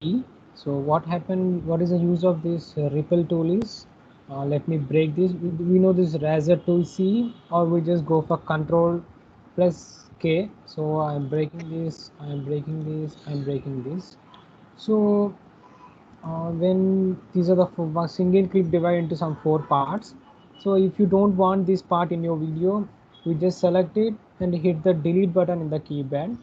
B. So what happened, what is the use of this ripple tool is, let me break this. We know this razor tool C, or we just go for control plus K. So I'm breaking this, I'm breaking this, I'm breaking this. So when these are the single clip divided into some 4 parts. So if you don't want this part in your video, you just select it and hit the delete button in the keypad.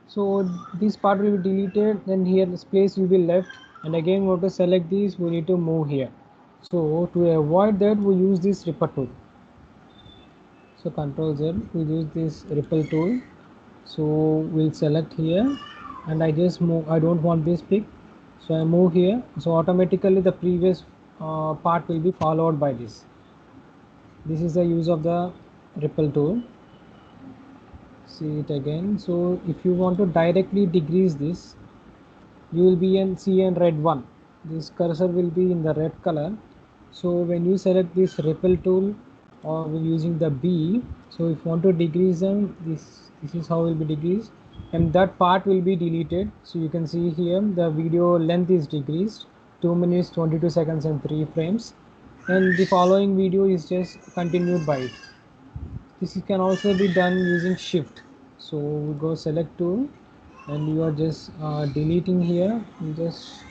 So this part will be deleted, then here this place will be left, and again we want to select this, we need to move here. So to avoid that, we use this ripple tool. So Control Z, we use this ripple tool. So we'll select here, and I just move. I don't want this pick, so I move here. So automatically the previous part will be followed by this. This is the use of the ripple tool. See it again. So if you want to directly decrease this, you will be in see in red one. This cursor will be in the red color. So when you select this ripple tool or using the B, so if you want to decrease them, this is how will be decreased, and that part will be deleted. So you can see here the video length is decreased, 2 minutes 22 seconds and 3 frames, and the following video is just continued by it. This can also be done using shift. So we go select tool, and you are just deleting here. You just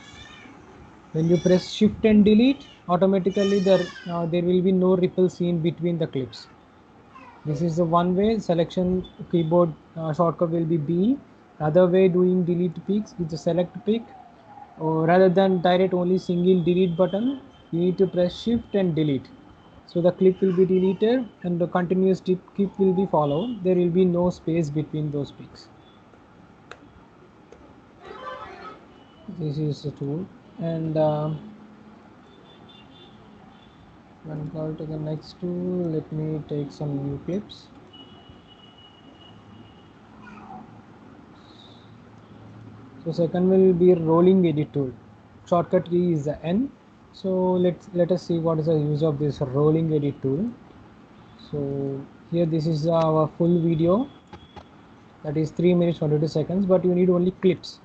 when you press shift and delete, automatically there will be no ripple seen between the clips. This is the one way selection keyboard shortcut will be B. Other way doing delete picks is the select pick, or rather than direct only single delete button, you need to press shift and delete. So the clip will be deleted and the continuous clip will be followed. There will be no space between those picks. This is the tool, and when go to the next tool, let me take some new clips. So second will be rolling edit tool. Shortcut key is the N. So let us see what is the use of this rolling edit tool. So here this is our full video, that is 3 minutes 22 seconds, but you need only clips.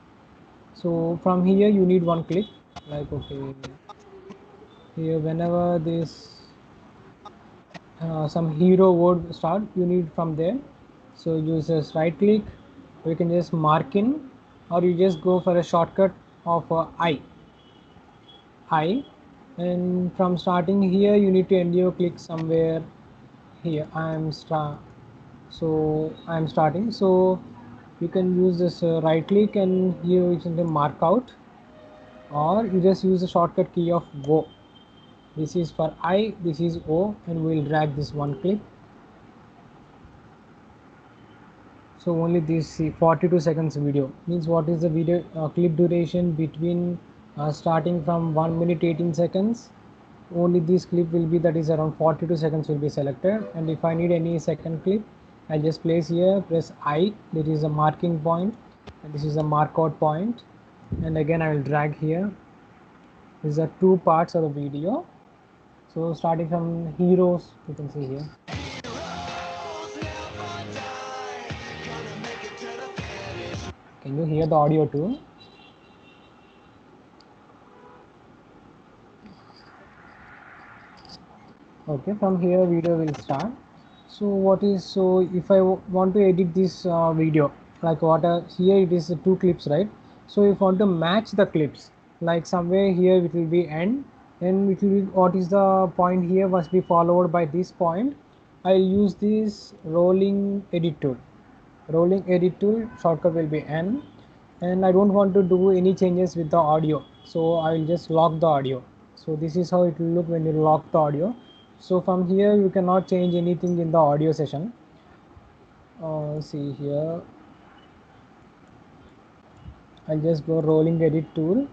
So from here you need one clip, like okay, here whenever this some hero word start, you need from there. So you just right click, or you can just mark in, or you just go for a shortcut of I, and from starting here you need to end your click somewhere here. So I'm starting. So you can use this right click, and here you can mark out, or you just use the shortcut key of go. This is for I, this is O, and we'll drag this one clip. So only this 42 seconds video means what is the video clip duration between starting from 1 minute 18 seconds. Only this clip will be, that is around 42 seconds will be selected, and if I need any second clip, I just place here, press I, that is a marking point, and this is a mark out point, and again I will drag here. These are 2 parts of the video. So starting from heroes, you can see here. Can you hear the audio too? Okay, from here video will start. So what is, so if I want to edit this video, like what here it is 2 clips, right? So if I want to match the clips, like somewhere here it will be end, and it will be what is the point here must be followed by this point. I'll use this rolling edit tool. Rolling edit tool shortcut will be N, and I don't want to do any changes with the audio, so I will just lock the audio. So this is how it will look when you lock the audio. So from here you cannot change anything in the audio session. See here, I'll just go rolling edit tool,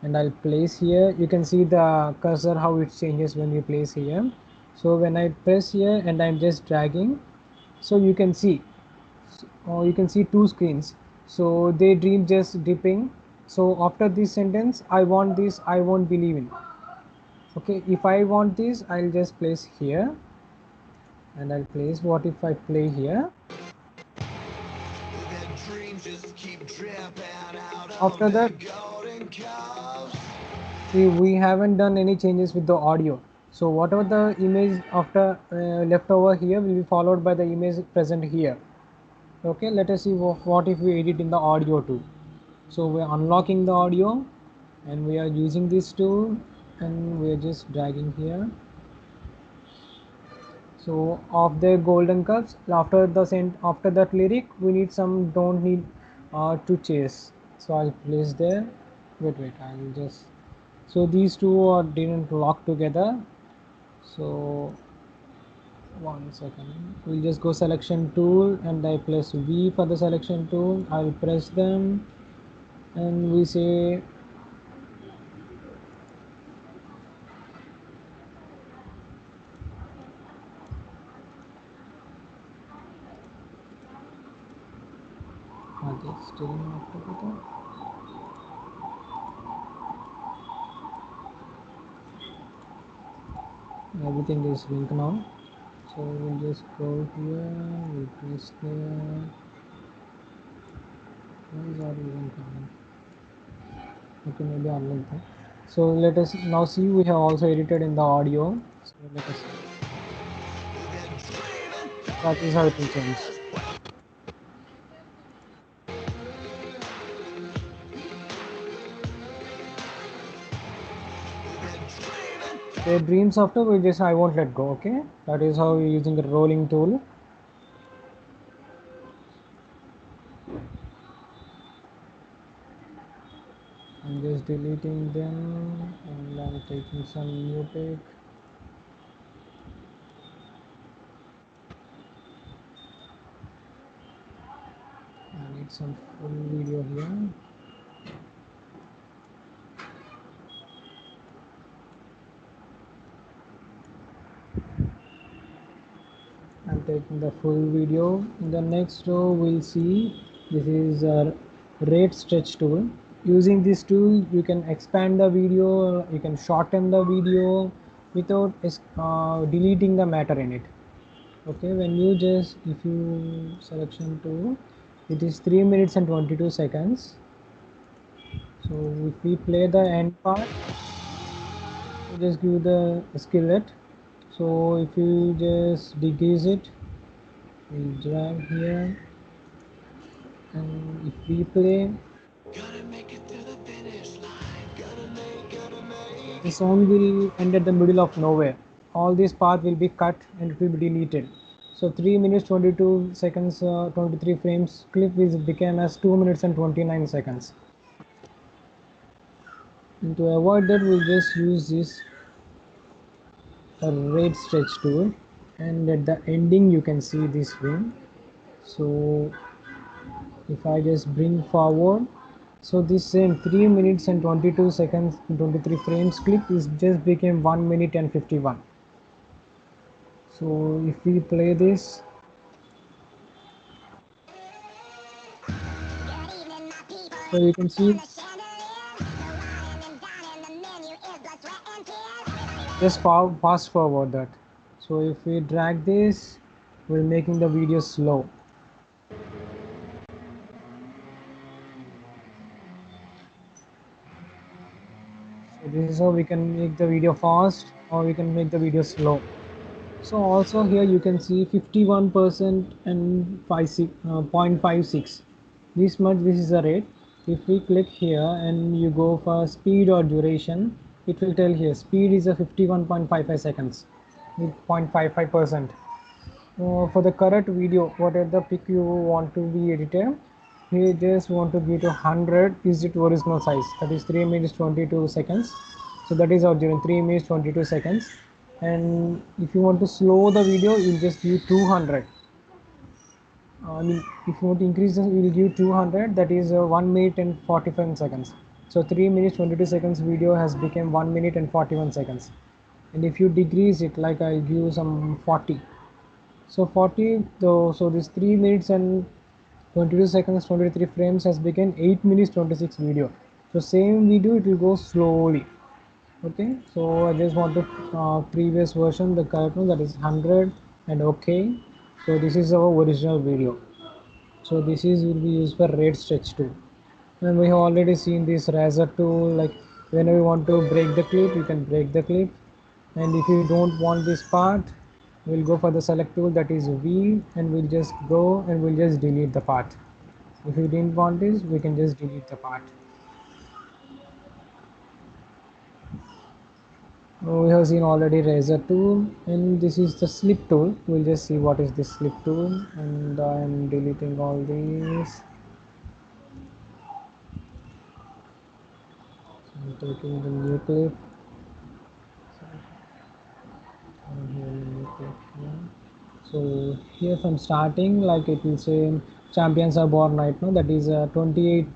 and I'll place here. You can see the cursor how it changes when you place here. So when I press here and I'm just dragging, so you can see, you can see 2 screens. So they dream just dipping. So after this sentence, I want this, I won't believe in. Okay, if I want this, I'll just place here, and I'll place, what if I play here. After that, See, we haven't done any changes with the audio. So whatever the image after left over here will be followed by the image present here. Okay, let us see what if we edit in the audio too. So we're unlocking the audio and we are using this tool and we're just dragging here. So of the golden cups, after that lyric we need some don't need to chase. So I'll place there. Wait, I'll just, so these two are didn't lock together. So 1 second, we'll just go selection tool and I press V for the selection tool. I'll press them and we say are they still not together? Everything is linked now. So we'll just go here, we'll press there. Why is our even coming? Okay, maybe unlink that. So let us now see, we have also edited in the audio. So let us see. That is how it will change. The dreams after we just I won't let go. Okay, that is how we're using the rolling tool. I'm just deleting them and I'm taking some new pic. I need some full video here. I'm taking the full video. In the next row we'll see this is a rate stretch tool. Using this tool you can expand the video, you can shorten the video without deleting the matter in it. Okay, when you just, if you selection tool, it is 3 minutes and 22 seconds. So if we play the end part, we just give the skillet. So if you just decrease it, we'll drag here, and if we play, the sound will end at the middle of nowhere. All this part will be cut and it will be deleted. So 3 minutes 22 seconds 23 frames clip is became as 2 minutes and 29 seconds. And to avoid that we'll just use this rate stretch tool, and at the ending you can see this frame. So if I just bring forward, so this same 3 minutes and 22 seconds 23 frames clip is just became 1 minute and 51. So if we play this, so you can see, just fast forward that. So if we drag this, we're making the video slow. So this is how we can make the video fast or we can make the video slow. So also here you can see 51% and 0.56. This much, this is the rate. If we click here and you go for speed or duration, it will tell here speed is a 51.55 seconds with 0.55%. For the current video, whatever the pic you want to be edited, you just want to give to 100 is it original size, that is 3 minutes 22 seconds. So that is our during 3 minutes 22 seconds. And if you want to slow the video, you'll just give 200. I mean, if you want to increase this, you will give 200, that is 1 minute and 45 seconds. So 3 minutes 22 seconds video has become 1 minute and 41 seconds. And if you decrease it, like I'll give some 40. So 40 though, so this 3 minutes and 22 seconds 23 frames has become 8 minutes 26 video. So same video it will go slowly. Okay, so I just want the previous version, the correct one, that is 100, and okay. So this is our original video. So this is will be used for rate stretch tool. And we have already seen this razor tool, like whenever you want to break the clip, you can break the clip. And if you don't want this part, we'll go for the select tool, that is V, and we'll just go and we'll just delete the part. If you didn't want this, we can just delete the part. We have seen already razor tool, and this is the slip tool. We'll just see what is this slip tool, and I'm deleting all these. I'm taking the new clip. So here from starting, like it will say champions are born right now, that is 28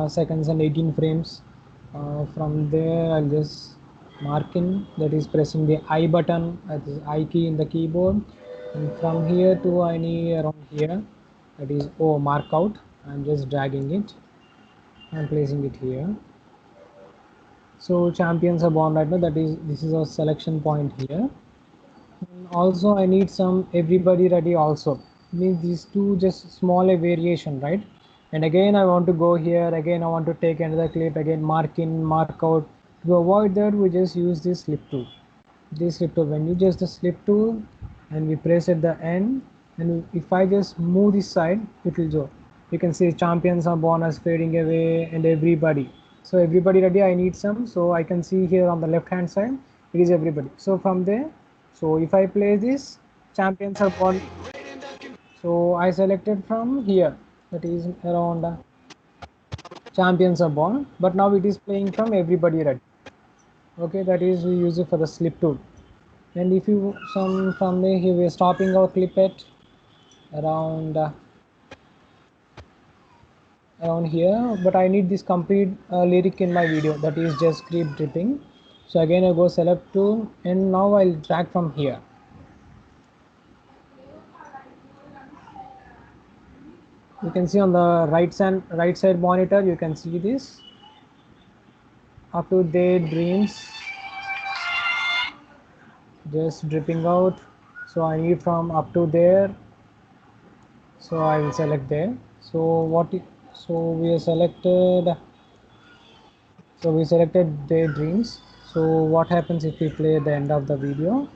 seconds and 18 frames. From there I'll just mark in, that is pressing the I button, that is I key in the keyboard, and from here to any around here, that is O mark out. I'm just dragging it and placing it here. So champions are born right now, that is, this is our selection point here. Also I need some everybody ready also, means these two just small a variation, right? And again I want to go here, again I want to take another clip, again mark in, mark out. To avoid that, we just use this slip tool. This slip tool, when you just the slip tool and we press at the end, and if I just move this side, it will go. You can see champions are bonus fading away and everybody. So everybody ready, I need some, so I can see here on the left hand side it is everybody. So from there, so if I play this, champions are born. So I selected from here, that is around champions are born, but now it is playing from everybody ready. Okay, that is we use it for the slip tool. And if you some from there, here we are stopping our clip at around around here, but I need this complete lyric in my video, that is just keep dripping. So again I go select tool, and now I'll drag from here. You can see on the right side monitor, you can see this up to their dreams just dripping out. So I need from up to there, so I will select there. So so we are selected, so we selected their dreams. So what happens if we play at the end of the video?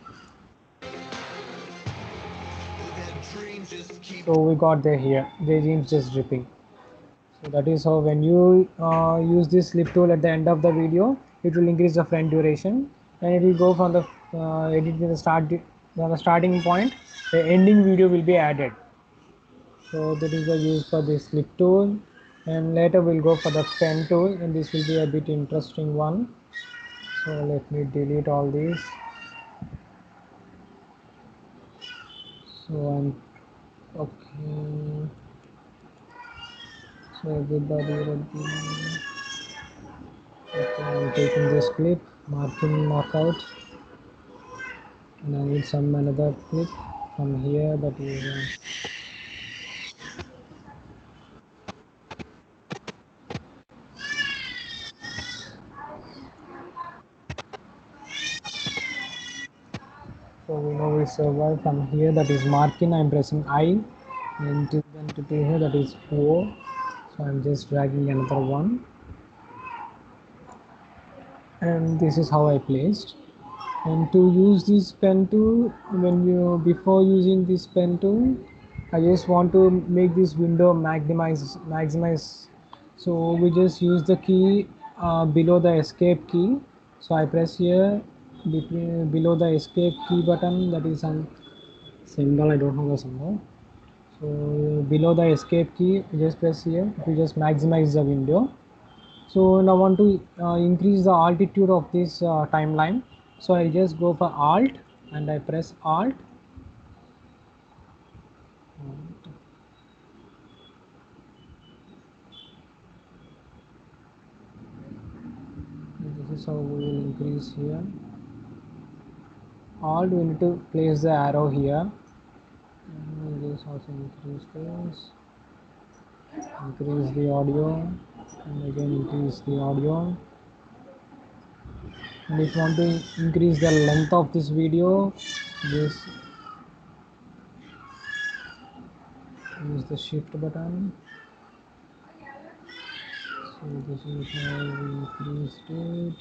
So we got there here, their dreams just dripping. So that is how when you use this slip tool at the end of the video, it will increase the frame duration, and it will go from the edit to the from the starting point, the ending video will be added. So that is the use for this slip tool, and later we'll go for the pen tool, and this will be a bit interesting one. So let me delete all these. So I'm okay. So everybody ready. Okay, I'm taking this clip, marking, mark out, and I need some another clip from here, that is so we know we survive from here, that is marking. I'm pressing I, and then to here, that is O. So I'm just dragging another one, and this is how I placed. And to use this pen tool, when you before using this pen tool, I just want to make this window maximize. So we just use the key below the escape key. So I press here between below the escape key button, that is some symbol, I don't know the symbol. So below the escape key, just press here to just maximize the window. So now I want to increase the altitude of this timeline. So I just go for Alt and I press Alt. This is how we will increase here. Alt, we need to place the arrow here. And this also increase this. Increase the audio, and again increase the audio. And if you want to increase the length of this video, just use the shift button. So this is how we increased it.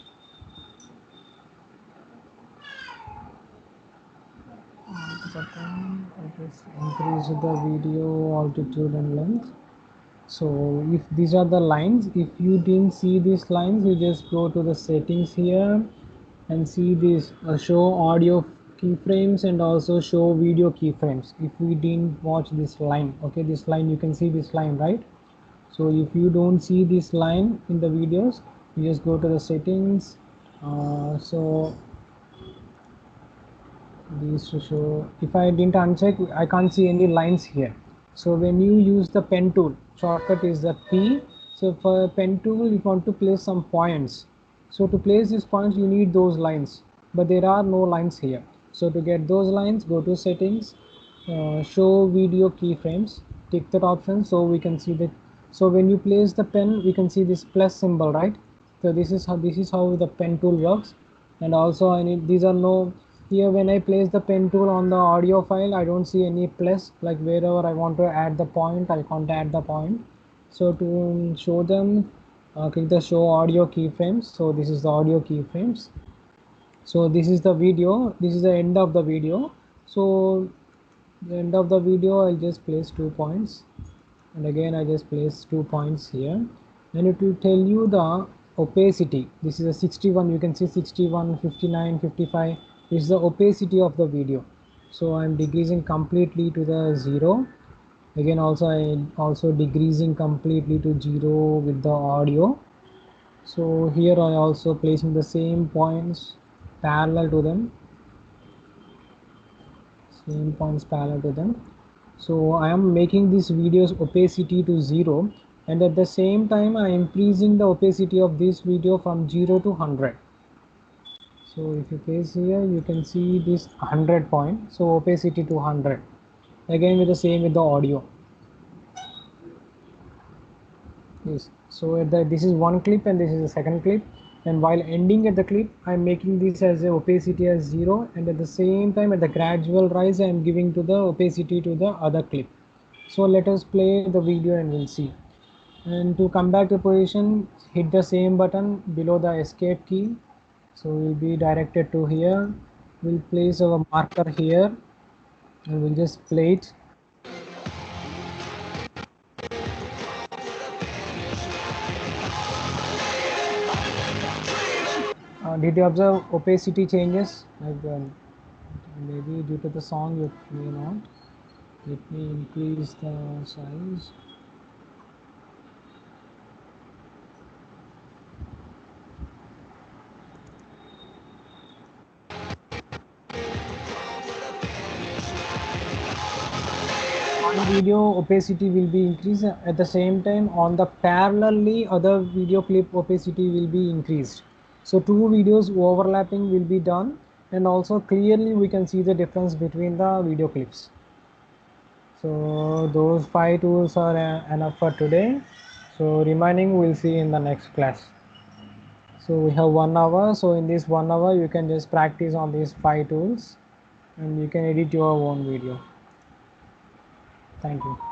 Button. I just increase the video altitude and length. So if these are the lines, if you didn't see these lines, you just go to the settings here and see this show audio keyframes and also show video keyframes. If we didn't watch this line, okay, this line, you can see this line, right? So if you don't see this line in the videos, you just go to the settings. So these to show, if I didn't uncheck, I can't see any lines here. So when you use the pen tool, shortcut is the P. So for pen tool, you want to place some points. So to place these points, you need those lines, but there are no lines here. So to get those lines, go to settings, show video keyframes, tick that option so we can see that. So when you place the pen, we can see this plus symbol, right? So this is how the pen tool works. And also I need, these are no, here when I place the pen tool on the audio file, I don't see any plus, like wherever I want to add the point, I can't add the point. So to show them, click the show audio keyframes. So this is the audio keyframes. So this is the video, this is the end of the video. So the end of the video, I'll just place 2 points, and again I just place 2 points here. Then it will tell you the opacity. This is a 61, you can see 61, 59, 55. This is the opacity of the video. So I'm decreasing completely to the 0. Again also I also decreasing completely to 0 with the audio. So here I also placing the same points parallel to them. Same points parallel to them. So I am making this video's opacity to 0, and at the same time I am increasing the opacity of this video from 0 to 100. So if you place here, you can see this 100 point. So opacity to 100. Again with the same with the audio. Yes. So this is one clip and this is the second clip. And while ending at the clip, I'm making this as a opacity as 0, and at the same time at the gradual rise I'm giving to the opacity to the other clip. So let us play the video and we'll see. And to come back to position, hit the same button below the escape key. So we'll be directed to here. We'll place our marker here and we'll just play it. Did you observe opacity changes? Like maybe due to the song, it may not. Let me increase the size. On video, opacity will be increased. At the same time, on the parallelly other video clip, opacity will be increased. So two videos overlapping will be done, and also clearly we can see the difference between the video clips. So those 5 tools are enough for today. So remaining we'll see in the next class. So we have 1 hour. So in this 1 hour, you can just practice on these 5 tools and you can edit your own video. Thank you.